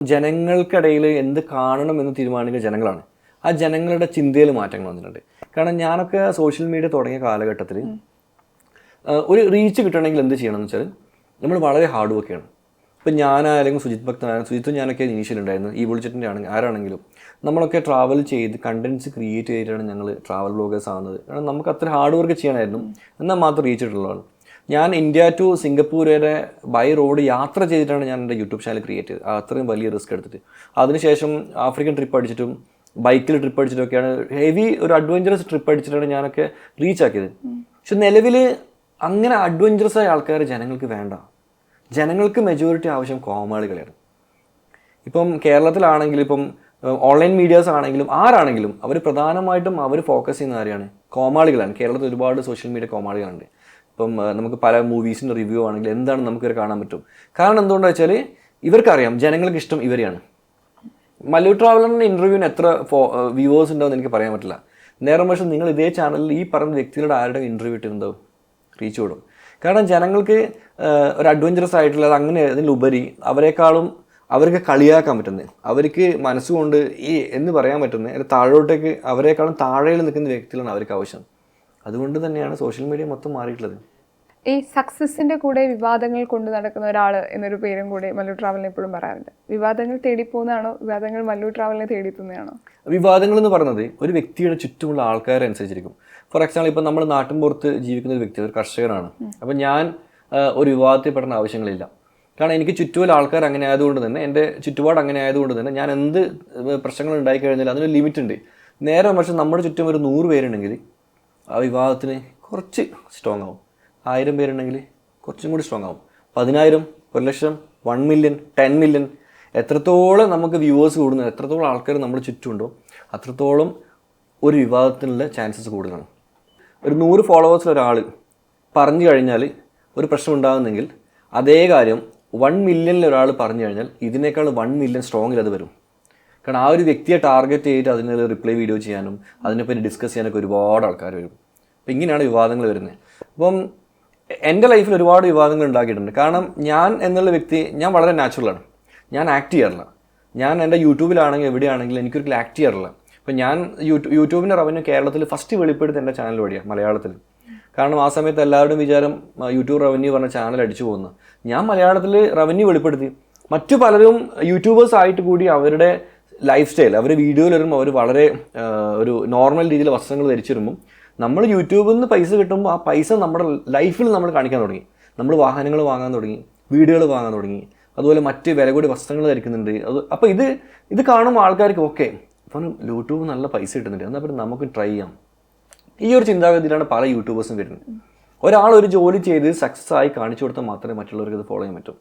ജനങ്ങൾക്കിടയിൽ എന്ത് കാണണമെന്ന് തീരുമാനിക്കുന്ന ജനങ്ങളാണ്. ആ ജനങ്ങളുടെ ചിന്തയിൽ മാറ്റങ്ങൾ വന്നിട്ടുണ്ട്. കാരണം ഞാനൊക്കെ സോഷ്യൽ മീഡിയ തുടങ്ങിയ കാലഘട്ടത്തിൽ ഒരു റീച്ച് കിട്ടണമെങ്കിൽ എന്ത് ചെയ്യണമെന്ന് വെച്ചാൽ നമ്മൾ വളരെ ഹാർഡ് വർക്ക് ചെയ്യണം. ഇപ്പം ഞാനായാലും സുജിത് ഭക്തനായാലും സുജിത്തും ഞാനൊക്കെ ഇനീഷ്യൽ ഉണ്ടായിരുന്നു, ഈ ബുൾജെറ്റിൻ്റെ ആണെങ്കിൽ ആരാണെങ്കിലും നമ്മളൊക്കെ ട്രാവൽ ചെയ്ത് കണ്ടൻറ്റ്സ് ക്രിയേറ്റ് ചെയ്തിട്ടാണ് ഞങ്ങൾ ട്രാവൽ ബ്ലോഗേഴ്സ് ആവുന്നത്. കാരണം നമുക്ക് അത്ര ഹാർഡ് വർക്ക് ചെയ്യണമായിരുന്നു, എന്നാൽ മാത്രം റീച്ച് കിട്ടുള്ളതാണ്. ഞാൻ ഇന്ത്യ ടു സിംഗപ്പൂർ വരെ ബൈ റോഡ് യാത്ര ചെയ്തിട്ടാണ് ഞാൻ എൻ്റെ യൂട്യൂബ് ചാനൽ ക്രിയേറ്റ് ചെയ്തത്. അത്രയും വലിയ റിസ്ക് എടുത്തിട്ട്. അതിനുശേഷം ആഫ്രിക്കൻ ട്രിപ്പ് അടിച്ചിട്ടും ബൈക്കിൽ ട്രിപ്പ് അടിച്ചിട്ടൊക്കെയാണ്, ഹെവി ഒരു അഡ്വഞ്ചറസ് ട്രിപ്പ് അടിച്ചിട്ടാണ് ഞാനൊക്കെ റീച്ച് ആക്കിയത്. പക്ഷെ നിലവിൽ അങ്ങനെ അഡ്വഞ്ചറസ് ആയ ആൾക്കാർ ജനങ്ങൾക്ക് വേണ്ട. ജനങ്ങൾക്ക് മെജോറിറ്റി ആവശ്യം കോമാളികളാണ്. ഇപ്പം കേരളത്തിലാണെങ്കിൽ ഇപ്പം ഓൺലൈൻ മീഡിയാസ് ആണെങ്കിലും ആരാണെങ്കിലും അവർ പ്രധാനമായിട്ടും അവർ ഫോക്കസ് ചെയ്യുന്ന ആരെയാണ്? കോമാളികളാണ്. കേരളത്തിൽ ഒരുപാട് സോഷ്യൽ മീഡിയ കോമാളികളുണ്ട്. ഇപ്പം നമുക്ക് പല മൂവീസിൻ്റെ റിവ്യൂ ആണെങ്കിൽ എന്താണ് നമുക്കിവരെ കാണാൻ പറ്റും. കാരണം എന്തുകൊണ്ടാണെന്ന് വെച്ചാൽ ഇവർക്കറിയാം ജനങ്ങൾക്ക് ഇഷ്ടം ഇവരെയാണ്. മല്ലു ട്രാവലറിൻ്റെ ഇൻ്റർവ്യൂവിന് എത്ര വ്യൂവേഴ്സ് ഉണ്ടാവും എന്ന് എനിക്ക് പറയാൻ പറ്റില്ല. നേരെ മറിച്ച് നിങ്ങൾ ഇതേ ചാനലിൽ ഈ പറഞ്ഞ വ്യക്തികളുടെ ആരുടെ ഇൻ്റർവ്യൂ ഇട്ടിട്ടുണ്ടാവും, റീച്ച് കൊടുക്കും. കാരണം ജനങ്ങൾക്ക് ഒരു അഡ്വഞ്ചറസ് ആയിട്ടുള്ള അങ്ങനെ അതിലുപരി അവരെക്കാളും അവർക്ക് കളിയാക്കാൻ പറ്റുന്നത്, അവർക്ക് മനസ്സുകൊണ്ട് ഈ എന്ന് പറയാൻ പറ്റുന്നത് താഴോട്ടേക്ക് അവരെക്കാളും താഴെയിൽ നിൽക്കുന്ന വ്യക്തികളാണ് അവർക്ക് ആവശ്യം. അതുകൊണ്ട് തന്നെയാണ് സോഷ്യൽ മീഡിയ മൊത്തം മാറിയിട്ടുള്ളത്. ഈ സക്സസിന്റെ കൂടെ വിവാദങ്ങൾ കൊണ്ട് നടക്കുന്ന ഒരാൾ എന്നൊരു പേരും കൂടി മല്ലു ട്രാവലിനെ എപ്പോഴും പറയാറുണ്ട്. വിവാദങ്ങൾ തേടിപ്പോകുന്നതാണോ, വിവാദങ്ങൾ മല്ലു ട്രാവലിനെ തേടിത്തുന്നതാണോ? വിവാദങ്ങൾ എന്ന് പറയുന്നത് ഒരു വ്യക്തിയുടെ ചുറ്റുമുള്ള ആൾക്കാരെ അനുസരിച്ചിരിക്കും. ഫോർ എക്സാമ്പിൾ ഇപ്പം നമ്മൾ നാട്ടിൻപുറത്ത് ജീവിക്കുന്ന ഒരു വ്യക്തി, ഒരു കർഷകനാണ്. അപ്പം ഞാൻ ഒരു വിവാദത്തിൽ പെടുന്ന ആവശ്യങ്ങളില്ല. കാരണം എനിക്ക് ചുറ്റുമുള്ള ആൾക്കാർ അങ്ങനെ ആയതുകൊണ്ട് തന്നെ, എൻ്റെ ചുറ്റുപാട് അങ്ങനെ ആയതുകൊണ്ട് തന്നെ ഞാൻ എന്ത് പ്രശ്നങ്ങൾ ഉണ്ടായിക്കഴിഞ്ഞാൽ അതിനൊരു ലിമിറ്റ് ഉണ്ട്. നേരെ പക്ഷേ നമ്മുടെ ചുറ്റും ഒരു 100 പേരുണ്ടെങ്കിൽ ആ വിവാദത്തിന് കുറച്ച് സ്ട്രോങ് ആവും. 1000 പേരുണ്ടെങ്കിൽ കുറച്ചും കൂടി സ്ട്രോങ് ആവും. 10,000, 1,00,000, 1 മില്യൺ, 10 മില്യൺ, എത്രത്തോളം നമുക്ക് വ്യൂവേഴ്സ് കൂടുന്നു, എത്രത്തോളം ആൾക്കാർ നമ്മുടെ ചുറ്റുമുണ്ടോ അത്രത്തോളം ഒരു വിവാദത്തിനുള്ള ചാൻസസ് കൂടുതലാണ്. ഒരു 100 ഫോളോവേഴ്സിൽ ഒരാൾ പറഞ്ഞു കഴിഞ്ഞാൽ ഒരു പ്രശ്നം ഉണ്ടാകുന്നെങ്കിൽ അതേ കാര്യം 1 മില്യണിൽ ഒരാൾ പറഞ്ഞു കഴിഞ്ഞാൽ ഇതിനേക്കാൾ 1 മില്യൺ സ്ട്രോങ്ങിൽ അത് വരും. കാരണം ആ ഒരു വ്യക്തിയെ ടാർഗറ്റ് ചെയ്തിട്ട് അതിന് റിപ്ലൈ വീഡിയോ ചെയ്യാനും അതിനെപ്പറ്റി ഡിസ്കസ് ചെയ്യാനൊക്കെ ഒരുപാട് ആൾക്കാർ വരും. അപ്പം ഇങ്ങനെയാണ് വിവാദങ്ങൾ വരുന്നത്. അപ്പം എൻ്റെ ലൈഫിൽ ഒരുപാട് വിവാദങ്ങൾ ഉണ്ടാക്കിയിട്ടുണ്ട്. കാരണം ഞാൻ എന്നുള്ള വ്യക്തി ഞാൻ വളരെ നാച്ചുറലാണ്. ഞാൻ ആക്ട് ചെയ്യാറില്ല. ഞാൻ എൻ്റെ യൂട്യൂബിലാണെങ്കിൽ എവിടെയാണെങ്കിലും എനിക്കൊരിക്കലും ആക്ട് ചെയ്യാറില്ല. ഇപ്പം ഞാൻ യൂട്യൂബിൻ്റെ റവന്യൂ കേരളത്തിൽ ഫസ്റ്റ് വെളിപ്പെടുത്തി എൻ്റെ ചാനൽ വഴിയാണ്, മലയാളത്തിൽ. കാരണം ആ സമയത്ത് എല്ലാവരുടെയും വിചാരം യൂട്യൂബ് റവന്യൂ പറഞ്ഞ ചാനൽ അടിച്ചു പോകുന്നു. ഞാൻ മലയാളത്തിൽ റവന്യൂ വെളിപ്പെടുത്തി. മറ്റു പലരും യൂട്യൂബേഴ്സ് ആയിട്ട് കൂടി അവരുടെ ലൈഫ് സ്റ്റൈൽ, അവർ വീഡിയോയിൽ വരുമ്പോൾ അവർ വളരെ ഒരു നോർമൽ രീതിയിൽ വസ്ത്രങ്ങൾ ധരിച്ചിരുമ്പം നമ്മൾ യൂട്യൂബിൽ നിന്ന് പൈസ കിട്ടുമ്പോൾ ആ പൈസ നമ്മുടെ ലൈഫിൽ നമ്മൾ കാണിക്കാൻ തുടങ്ങി. നമ്മൾ വാഹനങ്ങൾ വാങ്ങാൻ തുടങ്ങി, വീടുകൾ വാങ്ങാൻ തുടങ്ങി, അതുപോലെ മറ്റ് വില കൂടി വസ്ത്രങ്ങൾ ധരിക്കുന്നുണ്ട്. അപ്പോൾ ഇത് കാണുമ്പോൾ ആൾക്കാർക്ക് ഓക്കെ, അപ്പം യൂട്യൂബ് നല്ല പൈസ കിട്ടുന്നുണ്ട്, എന്നാൽ പിന്നെ നമുക്ക് ട്രൈ ചെയ്യാം. ഈ ഒരു ചിന്താഗതിയിലാണ് പല യൂട്യൂബേഴ്സും വരുന്നത്. ഒരാൾ ഒരു ജോലി ചെയ്ത് സക്സസ് ആയി കാണിച്ചു കൊടുത്താൽ മാത്രമേ മറ്റുള്ളവർക്ക് ഇത് ഫോളോ ചെയ്യാൻ പറ്റൂ.